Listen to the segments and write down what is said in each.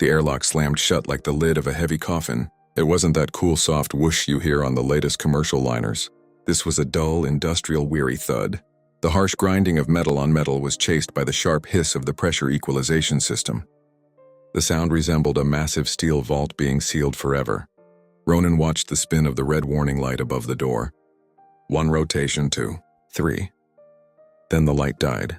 The airlock slammed shut like the lid of a heavy coffin. It wasn't that cool soft whoosh you hear on the latest commercial liners. This was a dull, industrial, weary thud. The harsh grinding of metal on metal was chased by the sharp hiss of the pressure equalization system. The sound resembled a massive steel vault being sealed forever. Ronin watched the spin of the red warning light above the door. 1 rotation, 2, 3. Then the light died,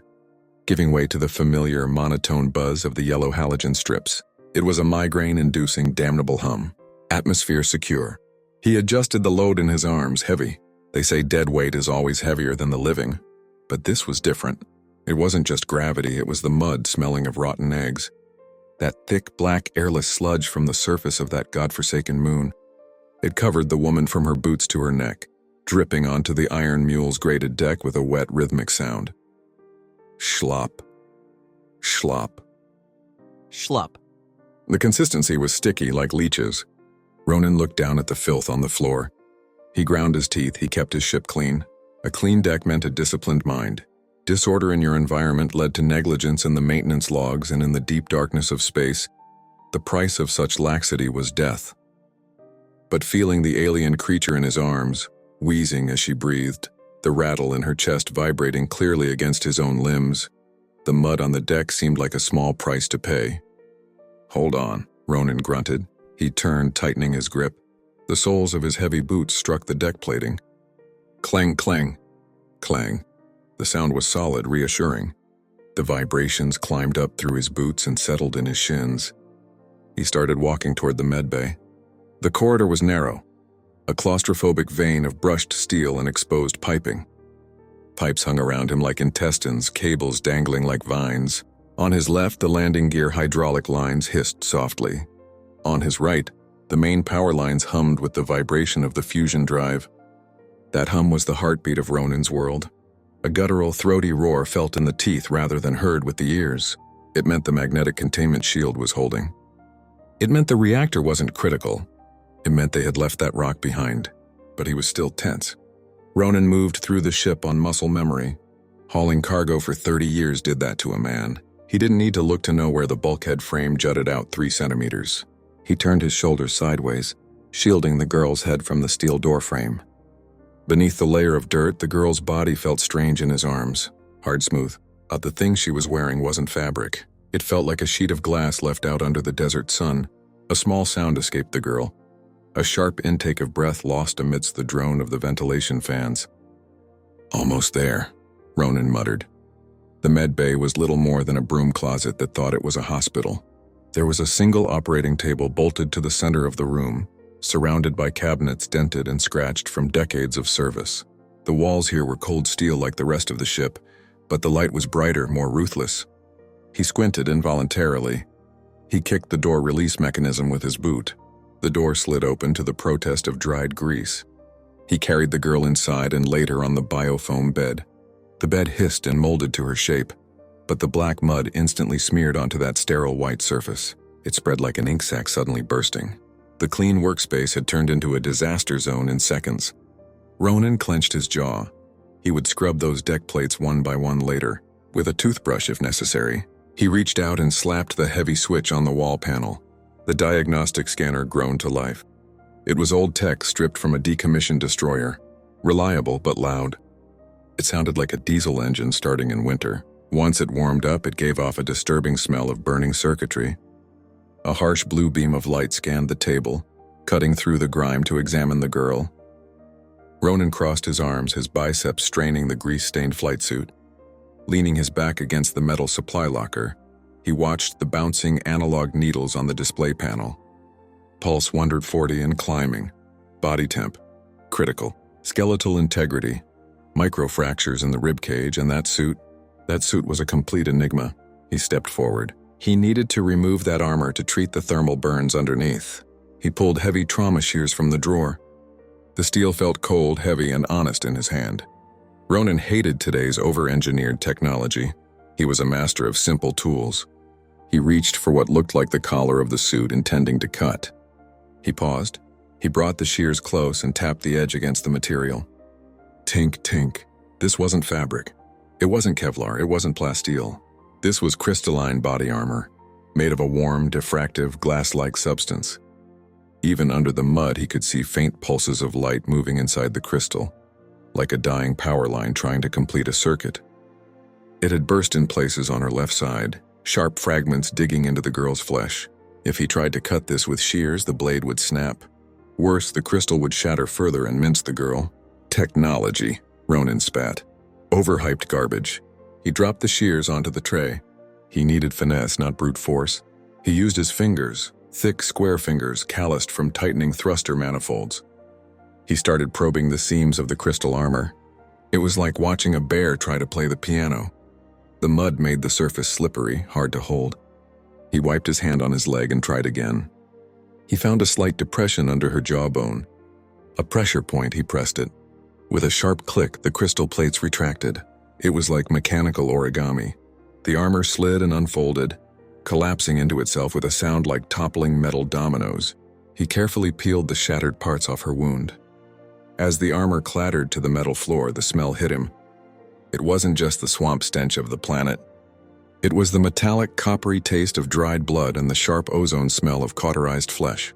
giving way to the familiar, monotone buzz of the yellow halogen strips. It was a migraine-inducing, damnable hum. Atmosphere secure. He adjusted the load in his arms, heavy. They say dead weight is always heavier than the living. But this was different. It wasn't just gravity, it was the mud smelling of rotten eggs. That thick, black, airless sludge from the surface of that godforsaken moon. It covered the woman from her boots to her neck, dripping onto the iron mule's grated deck with a wet, rhythmic sound. Schlop. Schlop. Schlup. The consistency was sticky like leeches. Ronin looked down at the filth on the floor. He ground his teeth, he kept his ship clean. A clean deck meant a disciplined mind. Disorder in your environment led to negligence in the maintenance logs, and in the deep darkness of space, the price of such laxity was death. But feeling the alien creature in his arms, wheezing as she breathed, the rattle in her chest vibrating clearly against his own limbs, the mud on the deck seemed like a small price to pay. "Hold on," Ronin grunted. He turned, tightening his grip. The soles of his heavy boots struck the deck plating. Clang, clang, clang. The sound was solid, reassuring. The vibrations climbed up through his boots and settled in his shins. He started walking toward the medbay. The corridor was narrow, a claustrophobic vein of brushed steel and exposed piping. Pipes hung around him like intestines, cables dangling like vines. On his left, the landing gear hydraulic lines hissed softly. On his right, the main power lines hummed with the vibration of the fusion drive. That hum was the heartbeat of Ronin's world. A guttural, throaty roar felt in the teeth rather than heard with the ears. It meant the magnetic containment shield was holding. It meant the reactor wasn't critical. It meant they had left that rock behind, but he was still tense. Ronin moved through the ship on muscle memory. Hauling cargo for 30 years did that to a man. He didn't need to look to know where the bulkhead frame jutted out 3 centimeters. He turned his shoulders sideways, shielding the girl's head from the steel doorframe. Beneath the layer of dirt, the girl's body felt strange in his arms, hard smooth. The thing she was wearing wasn't fabric. It felt like a sheet of glass left out under the desert sun. A small sound escaped the girl. A sharp intake of breath lost amidst the drone of the ventilation fans. "Almost there," Ronin muttered. The med bay was little more than a broom closet that thought it was a hospital. There was a single operating table bolted to the center of the room, surrounded by cabinets dented and scratched from decades of service. The walls here were cold steel like the rest of the ship, but the light was brighter, more ruthless. He squinted involuntarily. He kicked the door release mechanism with his boot. The door slid open to the protest of dried grease. He carried the girl inside and laid her on the biofoam bed. The bed hissed and molded to her shape, but the black mud instantly smeared onto that sterile white surface. It spread like an ink sac suddenly bursting. The clean workspace had turned into a disaster zone in seconds. Ronin clenched his jaw. He would scrub those deck plates one by one later, with a toothbrush if necessary. He reached out and slapped the heavy switch on the wall panel. The diagnostic scanner groaned to life. It was old tech stripped from a decommissioned destroyer, reliable but loud. It sounded like a diesel engine starting in winter. Once it warmed up, it gave off a disturbing smell of burning circuitry. A harsh blue beam of light scanned the table, cutting through the grime to examine the girl. Ronin crossed his arms, his biceps straining the grease-stained flight suit. Leaning his back against the metal supply locker, he watched the bouncing analog needles on the display panel. Pulse 140 and climbing. Body temp, critical. Skeletal integrity, microfractures in the rib cage, and that suit was a complete enigma. He stepped forward. He needed to remove that armor to treat the thermal burns underneath. He pulled heavy trauma shears from the drawer. The steel felt cold, heavy, and honest in his hand. Ronin hated today's over-engineered technology. He was a master of simple tools. He reached for what looked like the collar of the suit, intending to cut. He paused. He brought the shears close and tapped the edge against the material. Tink, tink. This wasn't fabric. It wasn't Kevlar. It wasn't plasteel. This was crystalline body armor. made of a warm, diffractive, glass-like substance. Even under the mud, he could see faint pulses of light moving inside the crystal, like a dying power line trying to complete a circuit. It had burst in places on her left side, sharp fragments digging into the girl's flesh. If he tried to cut this with shears, the blade would snap. Worse, the crystal would shatter further and mince the girl. Technology, Ronin spat. Overhyped garbage. He dropped the shears onto the tray. He needed finesse, not brute force. He used his fingers, thick, square fingers calloused from tightening thruster manifolds. He started probing the seams of the crystal armor. It was like watching a bear try to play the piano. The mud made the surface slippery, hard to hold. He wiped his hand on his leg and tried again. He found a slight depression under her jawbone. A pressure point, he pressed it. With a sharp click, the crystal plates retracted. It was like mechanical origami. The armor slid and unfolded, collapsing into itself with a sound like toppling metal dominoes. He carefully peeled the shattered parts off her wound. As the armor clattered to the metal floor, the smell hit him. It wasn't just the swamp stench of the planet. It was the metallic, coppery taste of dried blood and the sharp ozone smell of cauterized flesh.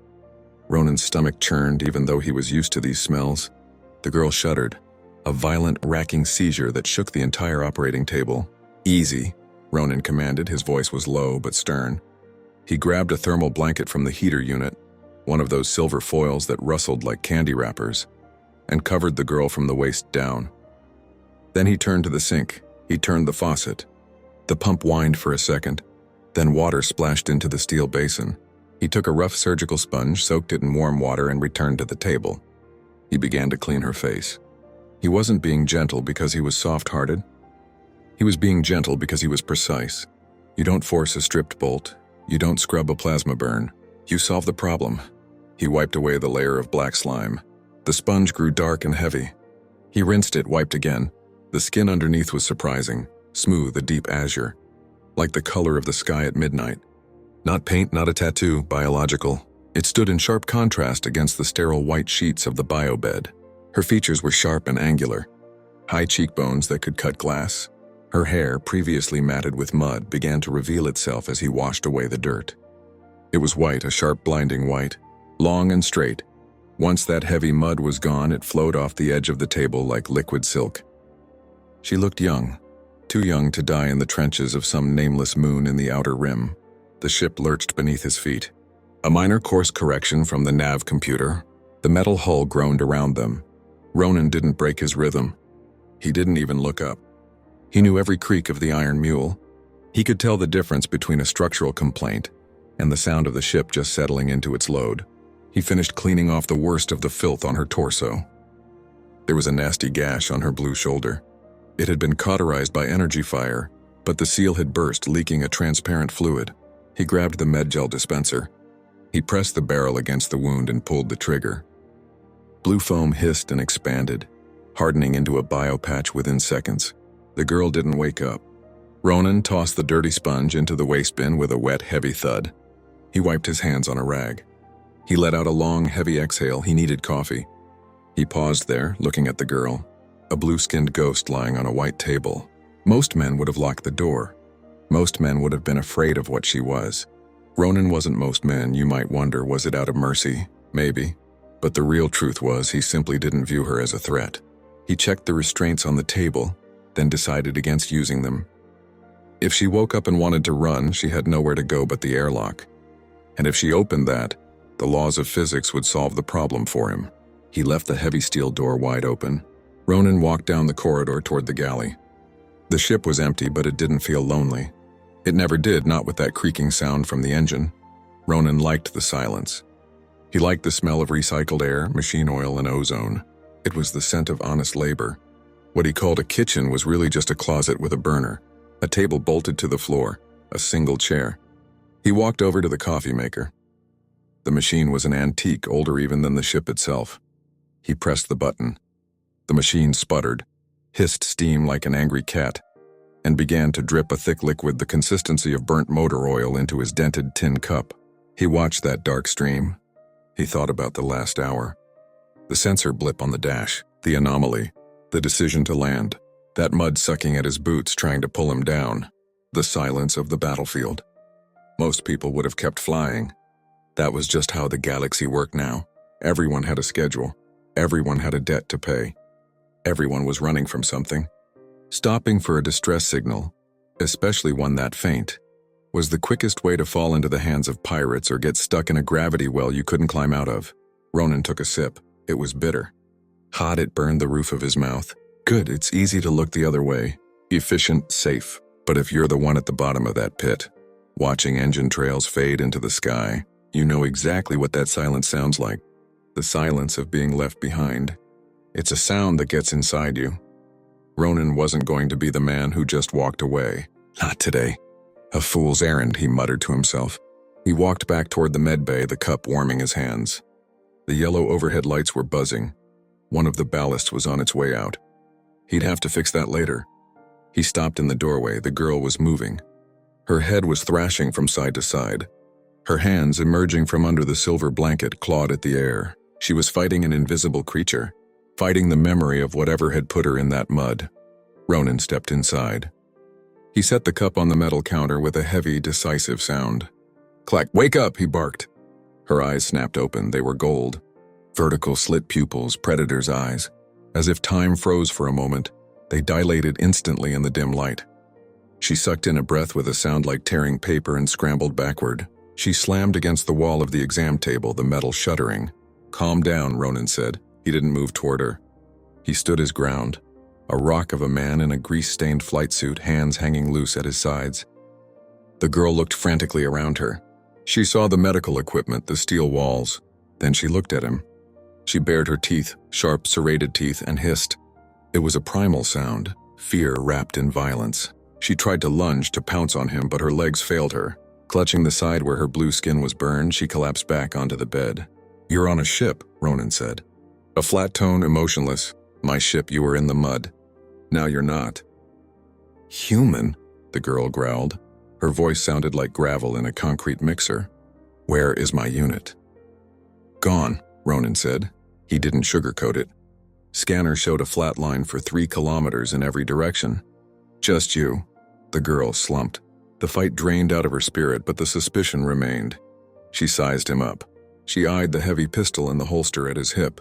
Ronin's stomach churned even though he was used to these smells. The girl shuddered, a violent, racking seizure that shook the entire operating table. "Easy," Ronin commanded. His voice was low but stern. He grabbed a thermal blanket from the heater unit, one of those silver foils that rustled like candy wrappers, and covered the girl from the waist down. Then he turned to the sink. He turned the faucet. The pump whined for a second. Then water splashed into the steel basin. He took a rough surgical sponge, soaked it in warm water, and returned to the table. He began to clean her face. He wasn't being gentle because he was soft-hearted. He was being gentle because he was precise. You don't force a stripped bolt. You don't scrub a plasma burn. You solve the problem. He wiped away the layer of black slime. The sponge grew dark and heavy. He rinsed it, wiped again. The skin underneath was surprising, smooth, a deep azure, like the color of the sky at midnight. Not paint, not a tattoo, biological. It stood in sharp contrast against the sterile white sheets of the biobed. Her features were sharp and angular, high cheekbones that could cut glass. Her hair, previously matted with mud, began to reveal itself as he washed away the dirt. It was white, a sharp, blinding white, long and straight. Once that heavy mud was gone, it flowed off the edge of the table like liquid silk. She looked young, too young to die in the trenches of some nameless moon in the outer rim. The ship lurched beneath his feet. A minor course correction from the nav computer. The metal hull groaned around them. Ronin didn't break his rhythm. He didn't even look up. He knew every creak of the iron mule. He could tell the difference between a structural complaint and the sound of the ship just settling into its load. He finished cleaning off the worst of the filth on her torso. There was a nasty gash on her blue shoulder. It had been cauterized by energy fire, but the seal had burst, leaking a transparent fluid. He grabbed the medgel dispenser. He pressed the barrel against the wound and pulled the trigger. Blue foam hissed and expanded, hardening into a biopatch within seconds. The girl didn't wake up. Ronin tossed the dirty sponge into the waste bin with a wet, heavy thud. He wiped his hands on a rag. He let out a long, heavy exhale. He needed coffee. He paused there, looking at the girl, a blue-skinned ghost lying on a white table. Most men would have locked the door. Most men would have been afraid of what she was. Ronin wasn't most men. You might wonder, was it out of mercy? Maybe. But the real truth was, he simply didn't view her as a threat. He checked the restraints on the table, then decided against using them. If she woke up and wanted to run, she had nowhere to go but the airlock. And if she opened that, the laws of physics would solve the problem for him. He left the heavy steel door wide open. Ronin walked down the corridor toward the galley. The ship was empty, but it didn't feel lonely. It never did, not with that creaking sound from the engine. Ronin liked the silence. He liked the smell of recycled air, machine oil, and ozone. It was the scent of honest labor. What he called a kitchen was really just a closet with a burner, a table bolted to the floor, a single chair. He walked over to the coffee maker. The machine was an antique, older even than the ship itself. He pressed the button. The machine sputtered, hissed steam like an angry cat, and began to drip a thick liquid the consistency of burnt motor oil into his dented tin cup. He watched that dark stream. He thought about the last hour. The sensor blip on the dash, the anomaly, the decision to land, that mud sucking at his boots trying to pull him down, the silence of the battlefield. Most people would have kept flying. That was just how the galaxy worked now. Everyone had a schedule. Everyone had a debt to pay. Everyone was running from something. Stopping for a distress signal, especially one that faint, was the quickest way to fall into the hands of pirates or get stuck in a gravity well you couldn't climb out of. Ronin took a sip. It was bitter. Hot, it burned the roof of his mouth. Good, it's easy to look the other way. Efficient, safe. But if you're the one at the bottom of that pit, watching engine trails fade into the sky, you know exactly what that silence sounds like. The silence of being left behind. It's a sound that gets inside you. Ronin wasn't going to be the man who just walked away. Not today. A fool's errand, he muttered to himself. He walked back toward the medbay, the cup warming his hands. The yellow overhead lights were buzzing. One of the ballasts was on its way out. He'd have to fix that later. He stopped in the doorway. The girl was moving. Her head was thrashing from side to side. Her hands, emerging from under the silver blanket, clawed at the air. She was fighting an invisible creature, fighting the memory of whatever had put her in that mud. Ronin stepped inside. He set the cup on the metal counter with a heavy, decisive sound. Clack, wake up, he barked. Her eyes snapped open. They were gold. Vertical slit pupils, predator's eyes. As if time froze for a moment, they dilated instantly in the dim light. She sucked in a breath with a sound like tearing paper and scrambled backward. She slammed against the wall of the exam table, the metal shuddering. Calm down, Ronin said. He didn't move toward her. He stood his ground, a rock of a man in a grease-stained flight suit, hands hanging loose at his sides. The girl looked frantically around her. She saw the medical equipment, the steel walls. Then she looked at him. She bared her teeth, sharp, serrated teeth, and hissed. It was a primal sound, fear wrapped in violence. She tried to lunge, to pounce on him, but her legs failed her. Clutching the side where her blue skin was burned, she collapsed back onto the bed. You're on a ship, Ronin said. A flat tone, emotionless. My ship, you were in the mud. Now you're not. Human, the girl growled. Her voice sounded like gravel in a concrete mixer. Where is my unit? Gone, Ronin said. He didn't sugarcoat it. Scanner showed a flat line for 3 kilometers in every direction. Just you. The girl slumped. The fight drained out of her spirit, but the suspicion remained. She sized him up. She eyed the heavy pistol in the holster at his hip.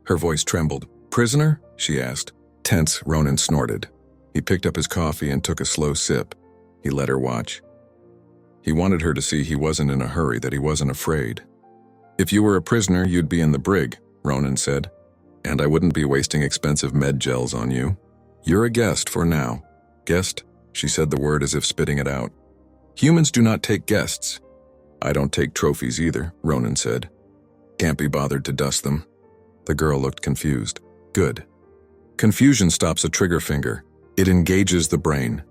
Her voice trembled. Prisoner? She asked. Tense, Ronin snorted. He picked up his coffee and took a slow sip. He let her watch. He wanted her to see he wasn't in a hurry, that he wasn't afraid. If you were a prisoner, you'd be in the brig, Ronin said. And I wouldn't be wasting expensive med gels on you. You're a guest for now. Guest? She said the word as if spitting it out. Humans do not take guests. I don't take trophies either, Ronin said. Can't be bothered to dust them. The girl looked confused. Good. Confusion stops a trigger finger. It engages the brain.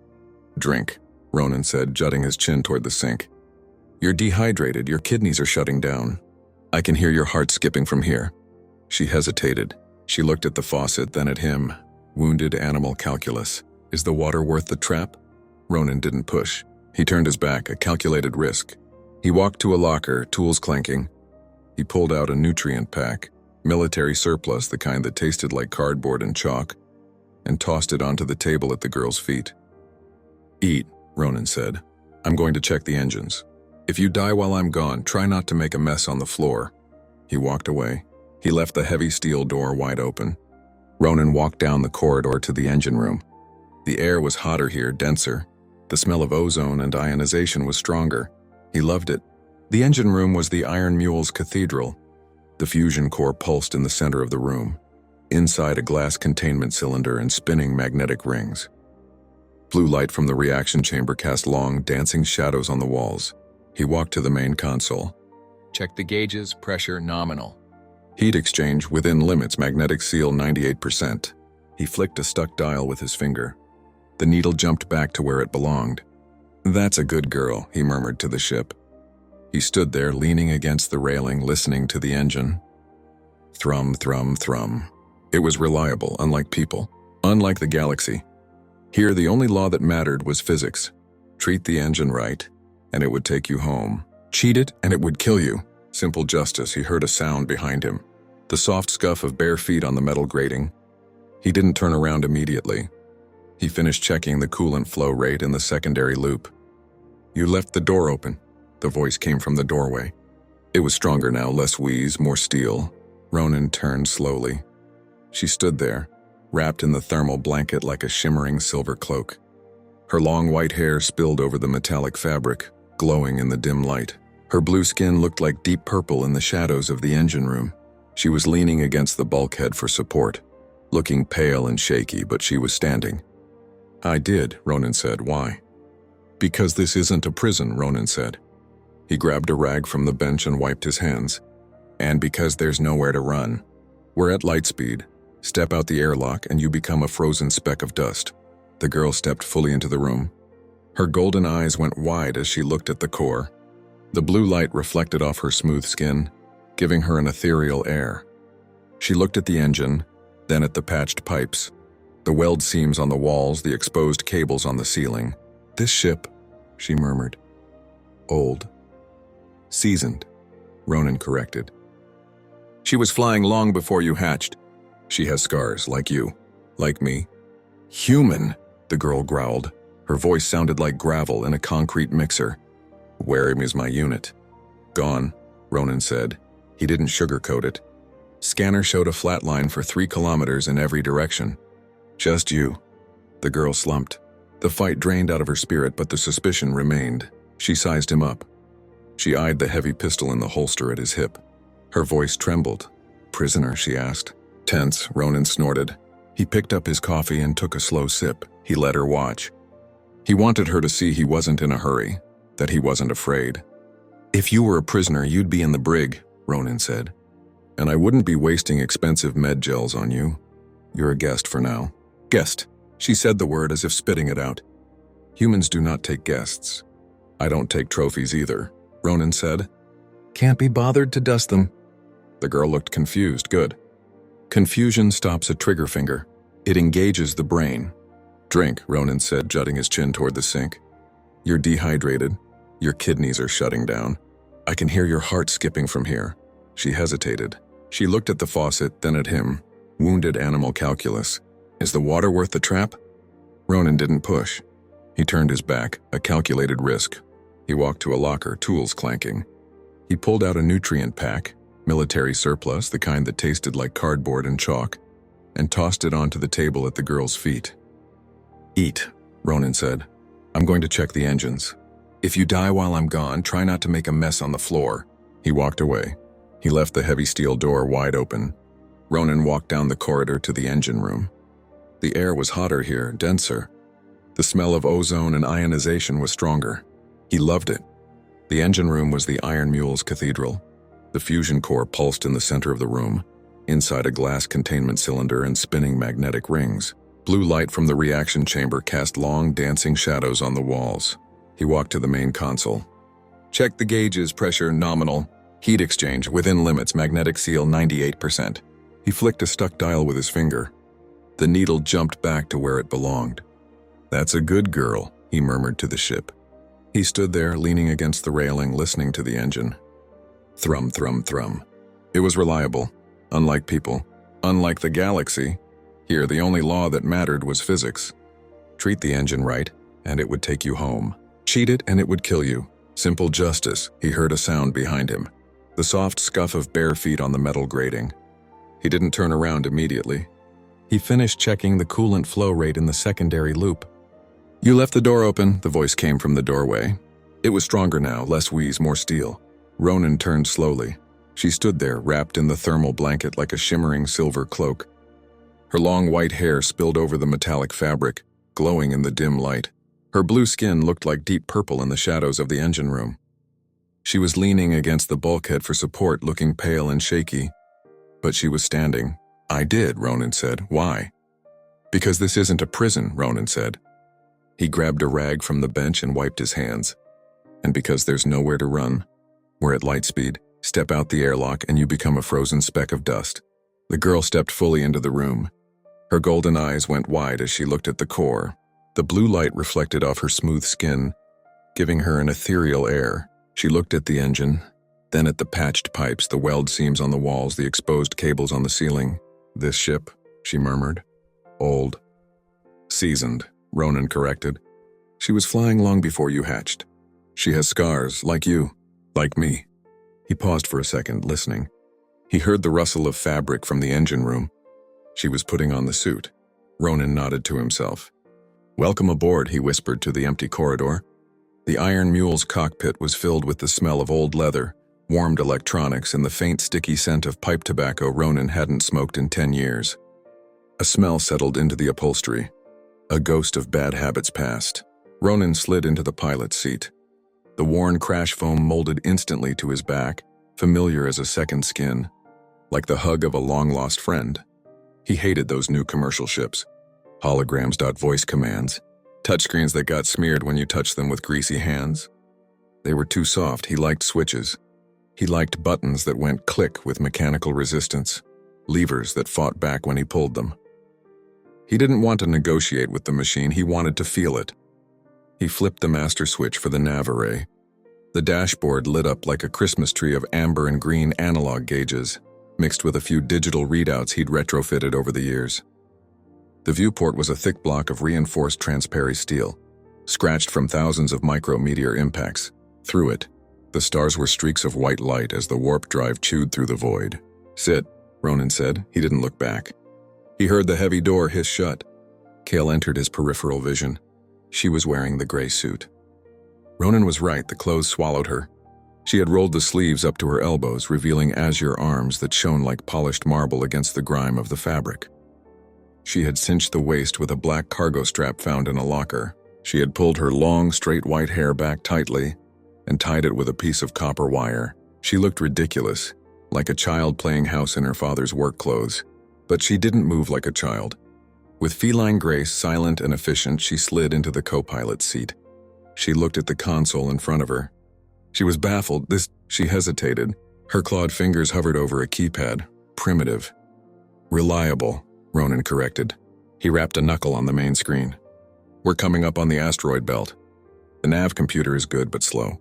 Drink, Ronin said, jutting his chin toward the sink. You're dehydrated. Your kidneys are shutting down. I can hear your heart skipping from here. She hesitated. She looked at the faucet, then at him. Wounded animal calculus. Is the water worth the trap? Ronin didn't push. He turned his back, a calculated risk. He walked to a locker, tools clanking. He pulled out a nutrient pack, military surplus, the kind that tasted like cardboard and chalk, and tossed it onto the table at the girl's feet. Eat, Ronin said. I'm going to check the engines. If you die while I'm gone, try not to make a mess on the floor. He walked away. He left the heavy steel door wide open. Ronin walked down the corridor to the engine room. The air was hotter here, denser. The smell of ozone and ionization was stronger. He loved it. The engine room was the Iron Mule's cathedral. The fusion core pulsed in the center of the room. Inside, a glass containment cylinder and spinning magnetic rings. Blue light from the reaction chamber cast long, dancing shadows on the walls. He walked to the main console. Check the gauges, pressure nominal. Heat exchange within limits, magnetic seal 98%. He flicked a stuck dial with his finger. The needle jumped back to where it belonged. That's a good girl, he murmured to the ship. He stood there, leaning against the railing, listening to the engine. Thrum, thrum, thrum. It was reliable, unlike people, unlike the galaxy. Here, the only law that mattered was physics. Treat the engine right, and it would take you home. Cheat it, and it would kill you. Simple justice. He heard a sound behind him. The soft scuff of bare feet on the metal grating. He didn't turn around immediately. He finished checking the coolant flow rate in the secondary loop. You left the door open. The voice came from the doorway. It was stronger now, less wheeze, more steel. Ronin turned slowly. She stood there, wrapped in the thermal blanket like a shimmering silver cloak. Her long white hair spilled over the metallic fabric, glowing in the dim light. Her blue skin looked like deep purple in the shadows of the engine room. She was leaning against the bulkhead for support, looking pale and shaky, but she was standing. "I did," Ronin said. "Why?" "Because this isn't a prison," Ronin said. He grabbed a rag from the bench and wiped his hands. "And because there's nowhere to run. We're at light speed. Step out the airlock and you become a frozen speck of dust." The girl stepped fully into the room. Her golden eyes went wide as she looked at the core. The blue light reflected off her smooth skin, giving her an ethereal air. She looked at the engine, then at the patched pipes, the weld seams on the walls, the exposed cables on the ceiling. "This ship," she murmured. "Old. Seasoned," Ronin corrected. "She was flying long before you hatched. She has scars, like you. Like me." "Human," the girl growled. Her voice sounded like gravel in a concrete mixer. "Where is my unit?" "Gone," Ronin said. He didn't sugarcoat it. Scanner showed a flat line for 3 kilometers in every direction. "Just you." The girl slumped. The fight drained out of her spirit, but the suspicion remained. She sized him up. She eyed the heavy pistol in the holster at his hip. Her voice trembled. "Prisoner?" she asked. Tense, Ronin snorted. He picked up his coffee and took a slow sip. He let her watch. He wanted her to see he wasn't in a hurry, that he wasn't afraid. "If you were a prisoner, you'd be in the brig," Ronin said. "And I wouldn't be wasting expensive med gels on you. You're a guest for now." "Guest." She said the word as if spitting it out. "Humans do not take guests. I don't take trophies either," Ronin said. "Can't be bothered to dust them." The girl looked confused. "Good." Confusion stops a trigger finger. It engages the brain. "Drink," Ronin said, jutting his chin toward the sink. "You're dehydrated. Your kidneys are shutting down. I can hear your heart skipping from here." She hesitated. She looked at the faucet, then at him. Wounded animal calculus. "Is the water worth the trap?" Ronin didn't push. He turned his back, a calculated risk. He walked to a locker, tools clanking. He pulled out a nutrient pack, military surplus, the kind that tasted like cardboard and chalk, and tossed it onto the table at the girl's feet. "Eat," Ronin said. "I'm going to check the engines. If you die while I'm gone, try not to make a mess on the floor." He walked away. He left the heavy steel door wide open. Ronin walked down the corridor to the engine room. The air was hotter here, denser. The smell of ozone and ionization was stronger. He loved it. The engine room was the Iron Mule's cathedral. The fusion core pulsed in the center of the room, inside a glass containment cylinder and spinning magnetic rings. Blue light from the reaction chamber cast long, dancing shadows on the walls. He walked to the main console. "Check the gauges, pressure nominal. Heat exchange within limits, magnetic seal 98%. He flicked a stuck dial with his finger. The needle jumped back to where it belonged. "That's a good girl," he murmured to the ship. He stood there, leaning against the railing, listening to the engine. Thrum, thrum, thrum. It was reliable, unlike people, unlike the galaxy. Here, the only law that mattered was physics. Treat the engine right, and it would take you home. Cheat it, and it would kill you. Simple justice. He heard a sound behind him. The soft scuff of bare feet on the metal grating. He didn't turn around immediately. He finished checking the coolant flow rate in the secondary loop. "You left the door open," the voice came from the doorway. It was stronger now, less wheeze, more steel. Ronin turned slowly. She stood there, wrapped in the thermal blanket like a shimmering silver cloak. Her long white hair spilled over the metallic fabric, glowing in the dim light. Her blue skin looked like deep purple in the shadows of the engine room. She was leaning against the bulkhead for support, looking pale and shaky. But she was standing. "I did," Ronin said. "Why?" "Because this isn't a prison," Ronin said. He grabbed a rag from the bench and wiped his hands. "And because there's nowhere to run. We're at light speed. Step out the airlock and you become a frozen speck of dust." The girl stepped fully into the room. Her golden eyes went wide as she looked at the core. The blue light reflected off her smooth skin, giving her an ethereal air. She looked at the engine, then at the patched pipes, the weld seams on the walls, the exposed cables on the ceiling. "This ship," she murmured. "Old. Seasoned," Ronin corrected. "She was flying long before you hatched." She has scars, like you, like me. He paused for a second, listening. He heard the rustle of fabric from the engine room. She was putting on the suit. Ronin nodded to himself. "Welcome aboard," he whispered to the empty corridor. The Iron Mule's cockpit was filled with the smell of old leather, warmed electronics, and the faint, sticky scent of pipe tobacco Ronin hadn't smoked in 10 years. A smell settled into the upholstery. A ghost of bad habits past. Ronin slid into the pilot's seat. The worn crash foam molded instantly to his back, familiar as a second skin, like the hug of a long-lost friend. He hated those new commercial ships. Holograms, voice commands, touchscreens that got smeared when you touched them with greasy hands. They were too soft. He liked switches. He liked buttons that went click with mechanical resistance, levers that fought back when he pulled them. He didn't want to negotiate with the machine, he wanted to feel it. He flipped the master switch for the nav array. The dashboard lit up like a Christmas tree of amber and green analog gauges, mixed with a few digital readouts he'd retrofitted over the years. The viewport was a thick block of reinforced transparent steel, scratched from thousands of micrometeor impacts. Through it, the stars were streaks of white light as the warp drive chewed through the void. "Sit," Ronin said. He didn't look back. He heard the heavy door hiss shut. Kale entered his peripheral vision. She was wearing the gray suit. Ronin was right, the clothes swallowed her. She had rolled the sleeves up to her elbows, revealing azure arms that shone like polished marble against the grime of the fabric. She had cinched the waist with a black cargo strap found in a locker. She had pulled her long, straight white hair back tightly and tied it with a piece of copper wire. She looked ridiculous, like a child playing house in her father's work clothes. But she didn't move like a child. With feline grace, silent and efficient, she slid into the co-pilot's seat. She looked at the console in front of her. She was baffled. She hesitated. Her clawed fingers hovered over a keypad. Primitive. "Reliable," Ronin corrected. He rapped a knuckle on the main screen. "We're coming up on the asteroid belt. The nav computer is good but slow.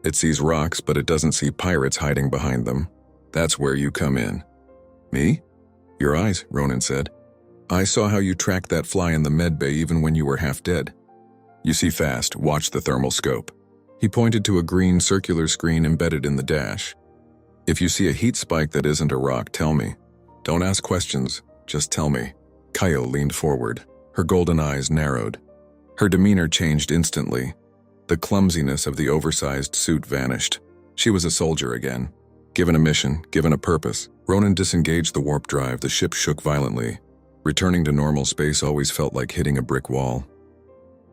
It sees rocks, but it doesn't see pirates hiding behind them. That's where you come in." "Me?" "Your eyes," Ronin said. "I saw how you tracked that fly in the medbay even when you were half dead. You see fast, watch the thermal scope." He pointed to a green circular screen embedded in the dash. "If you see a heat spike that isn't a rock, tell me. Don't ask questions, just tell me." Kaio leaned forward. Her golden eyes narrowed. Her demeanor changed instantly. The clumsiness of the oversized suit vanished. She was a soldier again. Given a mission, given a purpose. Ronin disengaged the warp drive. The ship shook violently. Returning to normal space always felt like hitting a brick wall.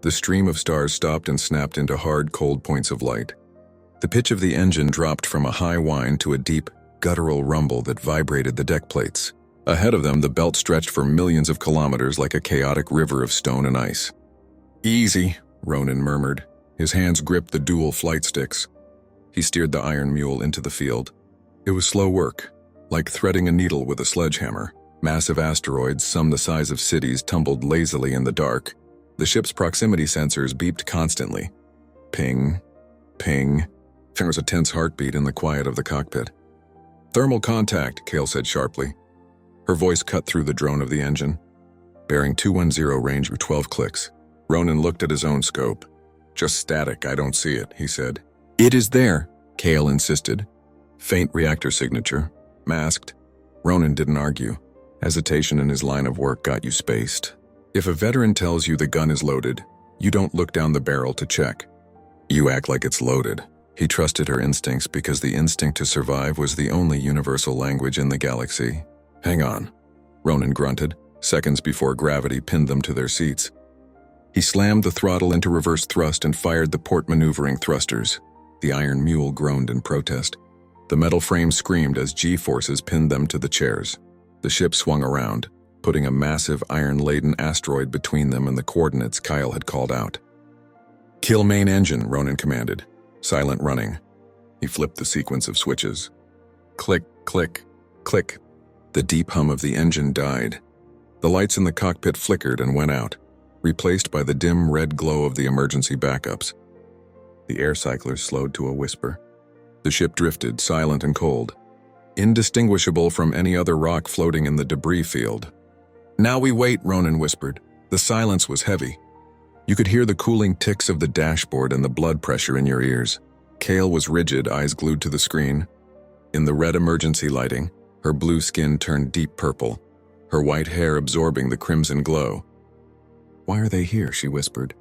The stream of stars stopped and snapped into hard, cold points of light. The pitch of the engine dropped from a high whine to a deep, guttural rumble that vibrated the deck plates. Ahead of them, the belt stretched for millions of kilometers like a chaotic river of stone and ice. "Easy," Ronin murmured. His hands gripped the dual flight sticks. He steered the Iron Mule into the field. It was slow work, like threading a needle with a sledgehammer. Massive asteroids, some the size of cities, tumbled lazily in the dark. The ship's proximity sensors beeped constantly. Ping, ping. There was a tense heartbeat in the quiet of the cockpit. "Thermal contact," Kale said sharply. Her voice cut through the drone of the engine. "Bearing 210, range of 12 clicks." Ronin looked at his own scope. "Just static, I don't see it," he said. "It is there," Kale insisted. Faint reactor signature. Masked. Ronin didn't argue. Hesitation in his line of work got you spaced. If a veteran tells you the gun is loaded, you don't look down the barrel to check. You act like it's loaded. He trusted her instincts because the instinct to survive was the only universal language in the galaxy. "Hang on," Ronin grunted, seconds before gravity pinned them to their seats. He slammed the throttle into reverse thrust and fired the port maneuvering thrusters. The Iron Mule groaned in protest. The metal frame screamed as G-forces pinned them to the chairs. The ship swung around, putting a massive iron-laden asteroid between them and the coordinates Kyle had called out. "Kill main engine," Ronin commanded. Silent running. He flipped the sequence of switches. Click, click, click. The deep hum of the engine died. The lights in the cockpit flickered and went out, replaced by the dim red glow of the emergency backups. The air cyclers slowed to a whisper. The ship drifted, silent and cold, indistinguishable from any other rock floating in the debris field. "Now we wait," Ronin whispered. The silence was heavy. You could hear the cooling ticks of the dashboard and the blood pressure in your ears. Kale was rigid, eyes glued to the screen. In the red emergency lighting, her blue skin turned deep purple, her white hair absorbing the crimson glow. "Why are they here?" she whispered.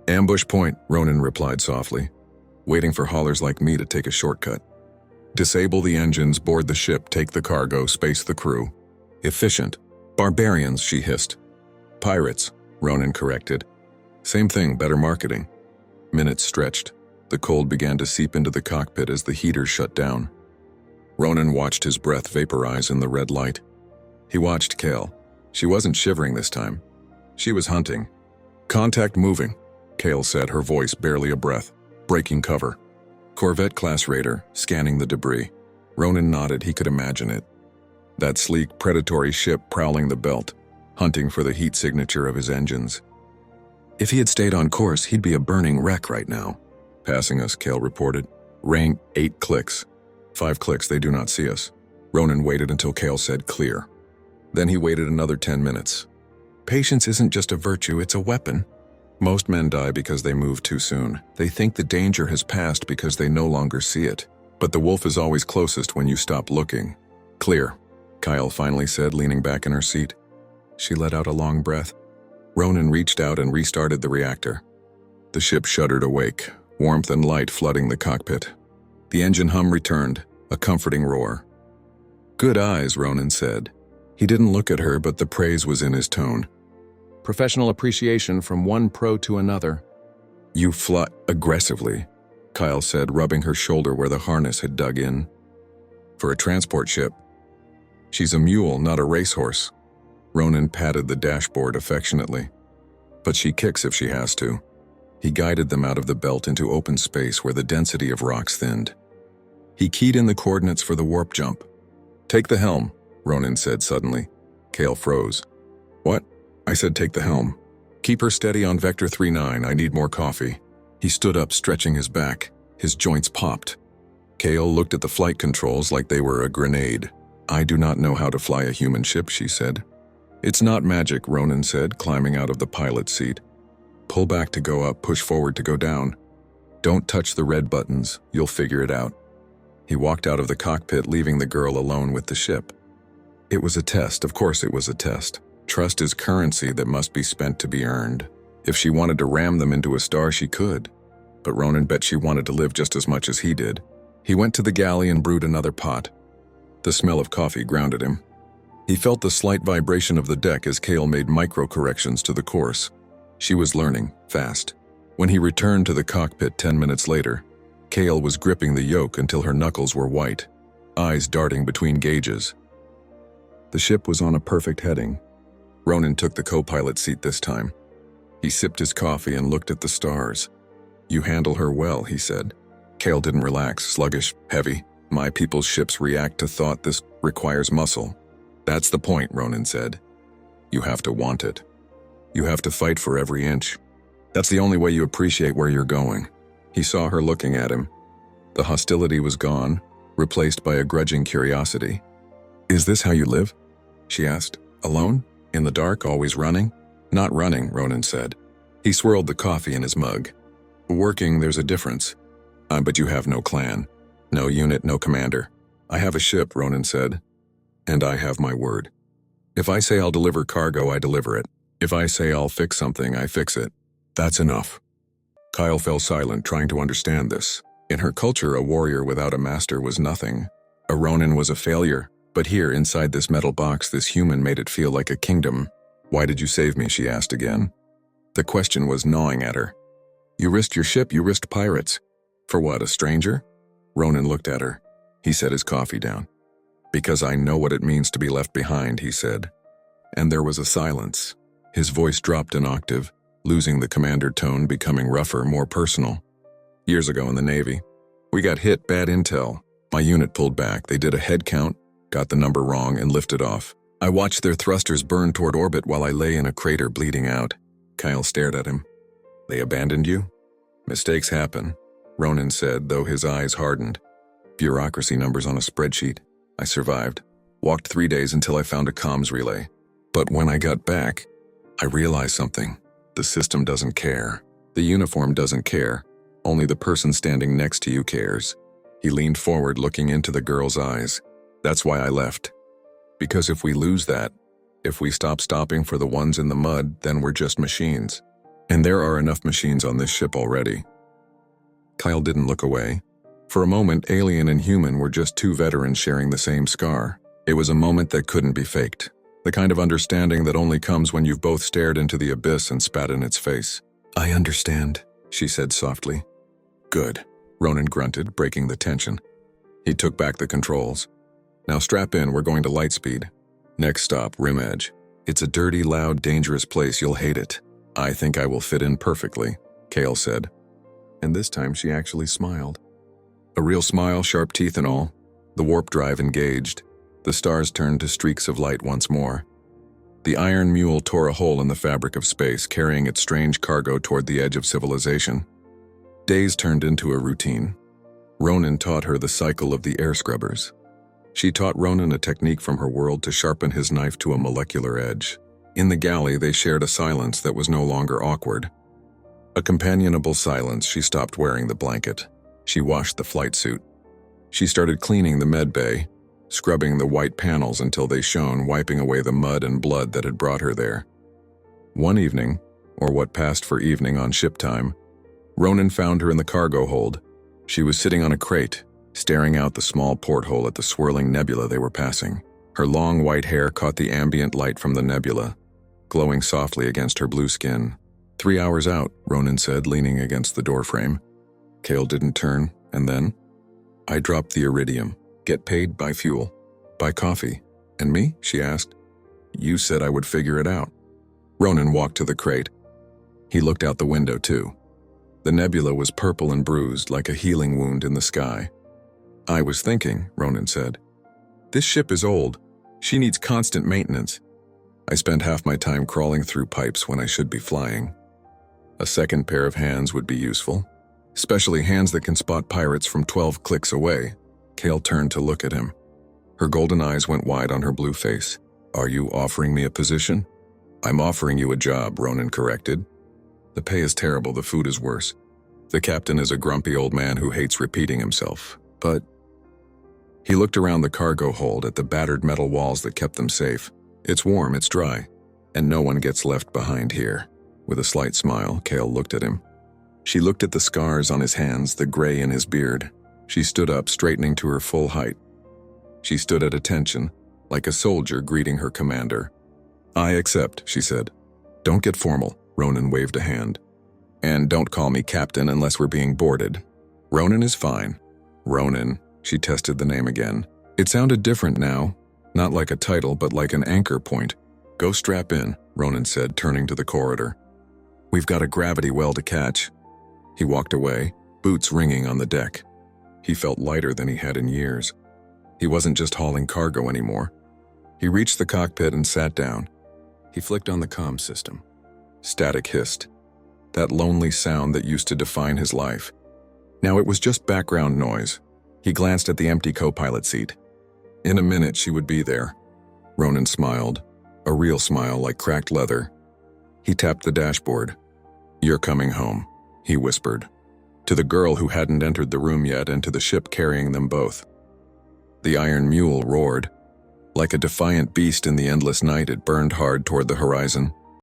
"Ambush point," Ronin replied softly, "waiting for haulers like me to take a shortcut. Disable the engines, board the ship, take the cargo, space the crew. Efficient. Barbarians," she hissed. "Pirates," Ronin corrected. "Same thing, better marketing." Minutes stretched. The cold began to seep into the cockpit as the heaters shut down. Ronin watched his breath vaporize in the red light. He watched Kale. She wasn't shivering this time. She was hunting. "Contact moving," Kale said, her voice barely a breath. "Breaking cover." Corvette-class raider, scanning the debris. Ronin nodded, he could imagine it. That sleek, predatory ship prowling the belt, hunting for the heat signature of his engines. If he had stayed on course, he'd be a burning wreck right now. "Passing us," Kale reported. "Rank 8 clicks. 5 clicks, they do not see us." Ronin waited until Kale said clear. Then he waited another 10 minutes. Patience isn't just a virtue, it's a weapon. Most men die because they move too soon. They think the danger has passed because they no longer see it. But the wolf is always closest when you stop looking. "Clear," Kyle finally said, leaning back in her seat. She let out a long breath. Ronin reached out and restarted the reactor. The ship shuddered awake, warmth and light flooding the cockpit. The engine hum returned, a comforting roar. "Good eyes," Ronin said. He didn't look at her, but the praise was in his tone. Professional appreciation from one pro to another. "You fly aggressively," Kyle said, rubbing her shoulder where the harness had dug in. "For a transport ship. She's a mule, not a racehorse." Ronin patted the dashboard affectionately. "But she kicks if she has to." He guided them out of the belt into open space where the density of rocks thinned. He keyed in the coordinates for the warp jump. "Take the helm," Ronin said suddenly. Kale froze. "What?" I said, "Take the helm. Keep her steady on Vector 39, I need more coffee." He stood up, stretching his back. His joints popped. Kale looked at the flight controls like they were a grenade. "I do not know how to fly a human ship," she said. "It's not magic," Ronin said, climbing out of the pilot's seat. "Pull back to go up, push forward to go down. Don't touch the red buttons, you'll figure it out." He walked out of the cockpit, leaving the girl alone with the ship. It was a test, of course it was a test. Trust is currency that must be spent to be earned. If she wanted to ram them into a star, she could. But Ronin bet she wanted to live just as much as he did. He went to the galley and brewed another pot. The smell of coffee grounded him. He felt the slight vibration of the deck as Kale made micro-corrections to the course. She was learning, fast. When he returned to the cockpit 10 minutes later, Kale was gripping the yoke until her knuckles were white, eyes darting between gauges. The ship was on a perfect heading. Ronin took the co-pilot seat this time. He sipped his coffee and looked at the stars. "You handle her well," he said. Kale didn't relax, sluggish, heavy. "My people's ships react to thought. This requires muscle." "That's the point," Ronin said. "You have to want it. You have to fight for every inch. That's the only way you appreciate where you're going." He saw her looking at him. The hostility was gone, replaced by a grudging curiosity. "Is this how you live?" she asked. "Alone? In the dark, always running?" "Not running," Ronin said. He swirled the coffee in his mug. "Working, there's a difference. But you have no clan. No unit, no commander." "I have a ship," Ronin said. "And I have my word. If I say I'll deliver cargo, I deliver it. If I say I'll fix something, I fix it. That's enough." Kyle fell silent, trying to understand this. In her culture, a warrior without a master was nothing. A Ronin was a failure. But here, inside this metal box, this human made it feel like a kingdom. "Why did you save me?" she asked again. The question was gnawing at her. "You risked your ship, you risked pirates. For what, a stranger?" Ronin looked at her. He set his coffee down. "Because I know what it means to be left behind," he said. And there was a silence. His voice dropped an octave, losing the commander tone, becoming rougher, more personal. "Years ago in the Navy, we got hit, bad intel. My unit pulled back. They did a head count, got the number wrong, and lifted off. I watched their thrusters burn toward orbit while I lay in a crater bleeding out." Kyle stared at him. "They abandoned you?" "Mistakes happen," Ronin said, though his eyes hardened. "Bureaucracy numbers on a spreadsheet. I survived. Walked 3 days until I found a comms relay. But when I got back, I realized something. The system doesn't care. The uniform doesn't care. Only the person standing next to you cares. He leaned forward, looking into the girl's eyes. That's why I left. Because if we lose that, if we stop stopping for the ones in the mud, then we're just machines. And there are enough machines on this ship already. Kyle didn't look away. For a moment, alien and human were just two veterans sharing the same scar. It was a moment that couldn't be faked. The kind of understanding that only comes when you've both stared into the abyss and spat in its face. I understand, she said softly. Good, Ronin grunted, breaking the tension. He took back the controls. Now strap in, we're going to lightspeed. Next stop, Rim Edge. It's a dirty, loud, dangerous place, you'll hate it. I think I will fit in perfectly, Kale said. And this time she actually smiled. A real smile, sharp teeth and all. The warp drive engaged. The stars turned to streaks of light once more. The iron mule tore a hole in the fabric of space, carrying its strange cargo toward the edge of civilization. Days turned into a routine. Ronin taught her the cycle of the air scrubbers. She taught Ronin a technique from her world to sharpen his knife to a molecular edge. In the galley, they shared a silence that was no longer awkward. A companionable silence. She stopped wearing the blanket. She washed the flight suit. She started cleaning the med bay, scrubbing the white panels until they shone, wiping away the mud and blood that had brought her there. One evening, or what passed for evening on ship time, Ronin found her in the cargo hold. She was sitting on a crate, staring out the small porthole at the swirling nebula they were passing. Her long white hair caught the ambient light from the nebula, glowing softly against her blue skin. 3 hours out, Ronin said, leaning against the doorframe. Kale didn't turn, and then? I dropped the iridium. Get paid by fuel. By coffee. And me? She asked. You said I would figure it out. Ronin walked to the crate. He looked out the window too. The nebula was purple and bruised like a healing wound in the sky. I was thinking, Ronin said. This ship is old. She needs constant maintenance. I spend half my time crawling through pipes when I should be flying. A second pair of hands would be useful, especially hands that can spot pirates from 12 clicks away. Kale turned to look at him. Her golden eyes went wide on her blue face. Are you offering me a position? I'm offering you a job, Ronin corrected. The pay is terrible, the food is worse. The captain is a grumpy old man who hates repeating himself. But he looked around the cargo hold at the battered metal walls that kept them safe. It's warm, it's dry, and no one gets left behind here. With a slight smile, Kale looked at him. She looked at the scars on his hands, the gray in his beard. She stood up, straightening to her full height. She stood at attention, like a soldier greeting her commander. I accept, she said. Don't get formal, Ronin waved a hand. And don't call me captain unless we're being boarded. Ronin is fine. Ronin, she tested the name again. It sounded different now, not like a title but like an anchor point. Go strap in, Ronin said, turning to the corridor. We've got a gravity well to catch. He walked away, boots ringing on the deck. He felt lighter than he had in years. He wasn't just hauling cargo anymore. He reached the cockpit and sat down. He flicked on the comm system. Static hissed. That lonely sound that used to define his life. Now it was just background noise. He glanced at the empty co-pilot seat. In a minute she would be there. Ronin smiled, a real smile like cracked leather. He tapped the dashboard. You're coming home, he whispered. To the girl who hadn't entered the room yet and to the ship carrying them both. The iron mule roared. Like a defiant beast in the endless night, it burned hard toward the horizon.